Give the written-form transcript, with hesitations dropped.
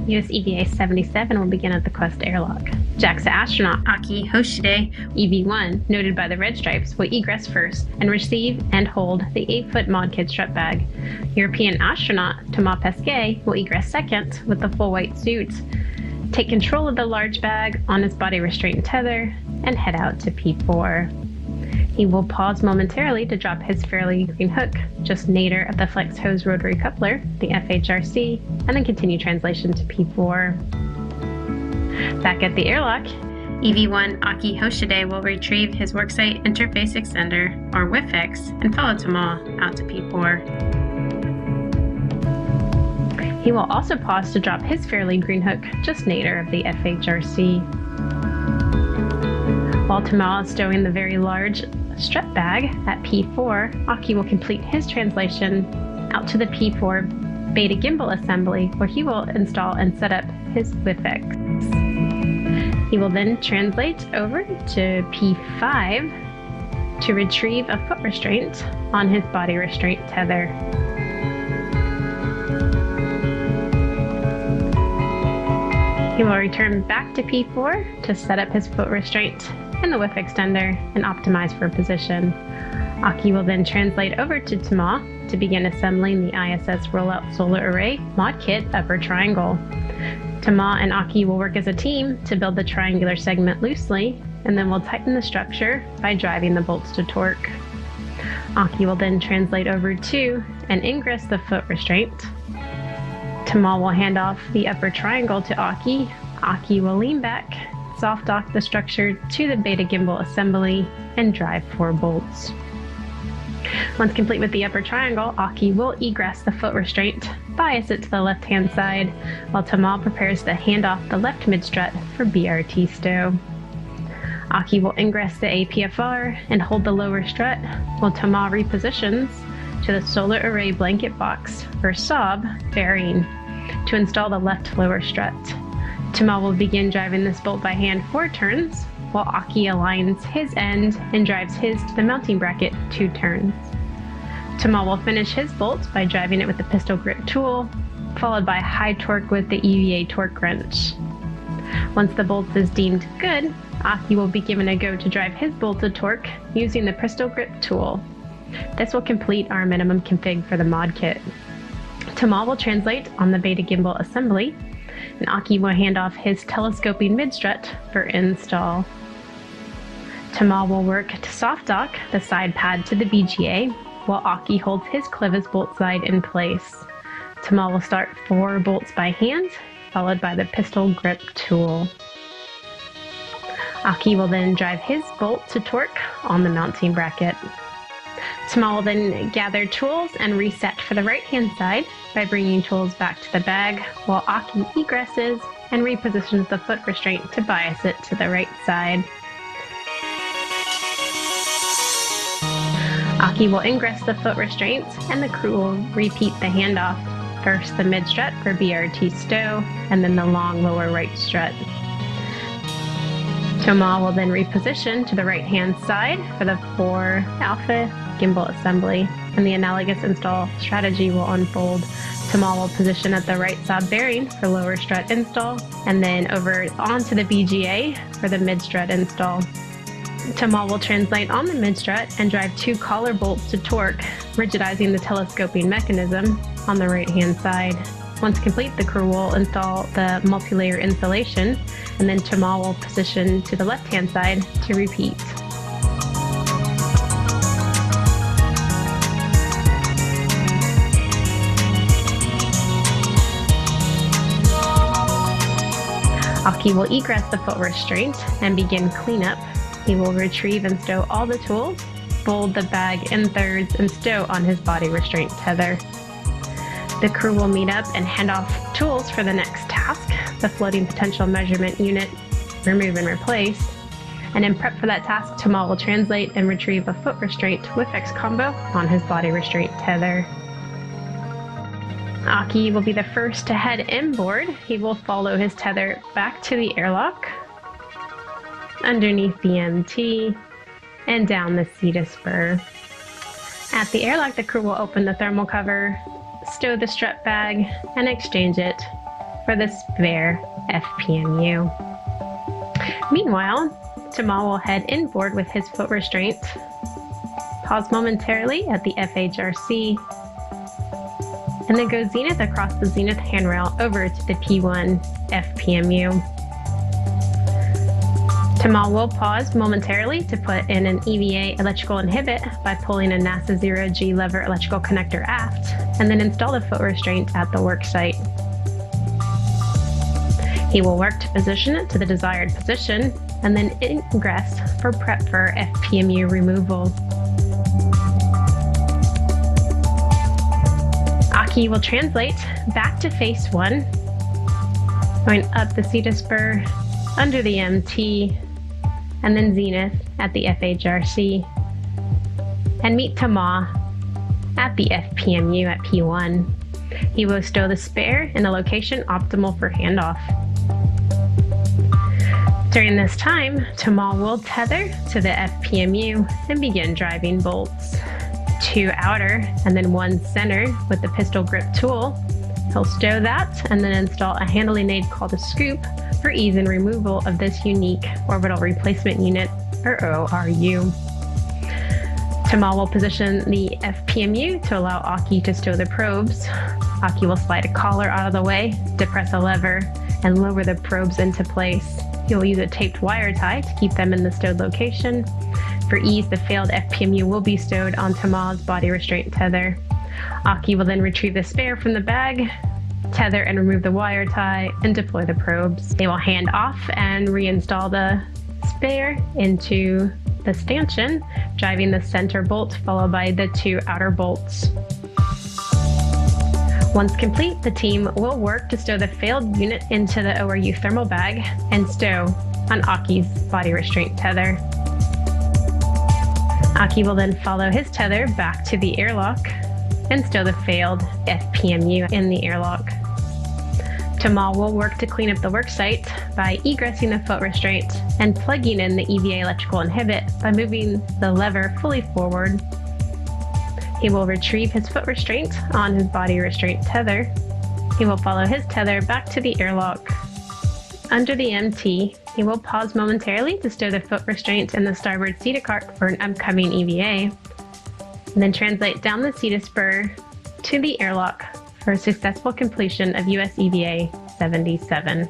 US EVA 77 will begin at the Quest airlock. JAXA astronaut Aki Hoshide, EV1, noted by the red stripes, will egress first and receive and hold the 8-foot mod kit strut bag. European astronaut Thomas Pesquet will egress second with the full white suit, take control of the large bag on his body restraint and tether, and head out to P4. He will pause momentarily to drop his fairly green hook, just nadir of the flex hose rotary coupler, the FHRC, and then continue translation to P4. Back at the airlock, EV1 Aki Hoshide will retrieve his worksite interface extender, or WIFX, and follow Thomas out to P4. He will also pause to drop his fairly green hook, just nadir of the FHRC. While Thomas is stowing the very large strut bag at P4, Aki will complete his translation out to the P4 beta gimbal assembly, where he will install and set up his WIFX. He will then translate over to P5 to retrieve a foot restraint on his body restraint tether. He will return back to P4 to set up his foot restraint and the whiff extender and optimize for position. Aki will then translate over to Thomas to begin assembling the ISS Rollout Solar Array mod kit upper triangle. Thomas and Aki will work as a team to build the triangular segment loosely, and then will tighten the structure by driving the bolts to torque. Aki will then translate over to and ingress the foot restraint. Thomas will hand off the upper triangle to Aki. Aki will lean back, soft dock the structure to the beta gimbal assembly, and drive 4 bolts. Once complete with the upper triangle, Aki will egress the foot restraint, bias it to the left-hand side, while Thomas prepares to hand off the left mid-strut for BRT stow. Aki will ingress the APFR and hold the lower strut, while Thomas repositions to the solar array blanket box, or SOB, bearing to install the left lower strut. Thomas will begin driving this bolt by hand 4 turns, while Aki aligns his end and drives his to the mounting bracket 2 turns. Thomas will finish his bolt by driving it with the pistol grip tool, followed by high torque with the EVA torque wrench. Once the bolt is deemed good, Aki will be given a go to drive his bolt to torque using the pistol grip tool. This will complete our minimum config for the mod kit. Thomas will translate on the beta gimbal assembly, and Aki will hand off his telescoping mid-strut for install. Thomas will work to soft dock the side pad to the BGA, while Aki holds his clevis bolt side in place. Thomas will start 4 bolts by hand, followed by the pistol grip tool. Aki will then drive his bolt to torque on the mounting bracket. Thomas will then gather tools and reset for the right-hand side by bringing tools back to the bag, while Aki egresses and repositions the foot restraint to bias it to the right side. Aki will ingress the foot restraint, and the crew will repeat the handoff. First the mid-strut for BRT stow, and then the long lower right strut. Thomas will then reposition to the right-hand side for the 4 alpha gimbal assembly, and the analogous install strategy will unfold. Thomas will position at the right SOB bearing for lower strut install, and then over onto the BGA for the mid-strut install. Thomas will translate on the mid-strut and drive 2 collar bolts to torque, rigidizing the telescoping mechanism on the right-hand side. Once complete, the crew will install the multi-layer insulation, and then Thomas will position to the left-hand side to repeat. Aki will egress the foot restraint and begin cleanup. He will retrieve and stow all the tools, fold the bag in thirds, and stow on his body restraint tether. The crew will meet up and hand off tools for the next task, the floating potential measurement unit, remove and replace. And in prep for that task, Thomas will translate and retrieve a foot restraint WIFX combo on his body restraint tether. Aki will be the first to head inboard. He will follow his tether back to the airlock, underneath the MT, and down the CETA spur. At the airlock, the crew will open the thermal cover, stow the strut bag, and exchange it. for the spare FPMU. Meanwhile, Thomas will head inboard with his foot restraint, pause momentarily at the FHRC, and then go zenith across the zenith handrail over to the P1 FPMU. Thomas will pause momentarily to put in an EVA electrical inhibit by pulling a NASA 0G lever electrical connector aft, and then install the foot restraint at the work site. He will work to position it to the desired position, and then ingress for prep for FPMU removal. Aki will translate back to phase 1, going up the CETA spur, under the MT, and then zenith at the FHRC, and meet Thomas at the FPMU at P1. He will stow the spare in a location optimal for handoff. During this time, Thomas will tether to the FPMU and begin driving bolts. 2 outer and then 1 center with the pistol grip tool. He'll stow that and then install a handling aid called a scoop for ease in removal of this unique orbital replacement unit, or ORU. Thomas will position the FPMU to allow Aki to stow the probes. Aki will slide a collar out of the way, depress a lever, and lower the probes into place. He'll use a taped wire tie to keep them in the stowed location. For ease, the failed FPMU will be stowed on Thomas' body restraint tether. Aki will then retrieve the spare from the bag, tether and remove the wire tie, and deploy the probes. They will hand off and reinstall the spare into the stanchion, driving the center bolt followed by the 2 outer bolts. Once complete, the team will work to stow the failed unit into the ORU thermal bag and stow on Aki's body restraint tether. Aki will then follow his tether back to the airlock and stow the failed FPMU in the airlock. Thomas will work to clean up the worksite by egressing the foot restraint and plugging in the EVA electrical inhibit by moving the lever fully forward. He will retrieve his foot restraint on his body restraint tether. He will follow his tether back to the airlock. Under the MT, he will pause momentarily to stow the foot restraint in the starboard CETA cart for an upcoming EVA, and then translate down the CETA spur to the airlock for a successful completion of US EVA 77.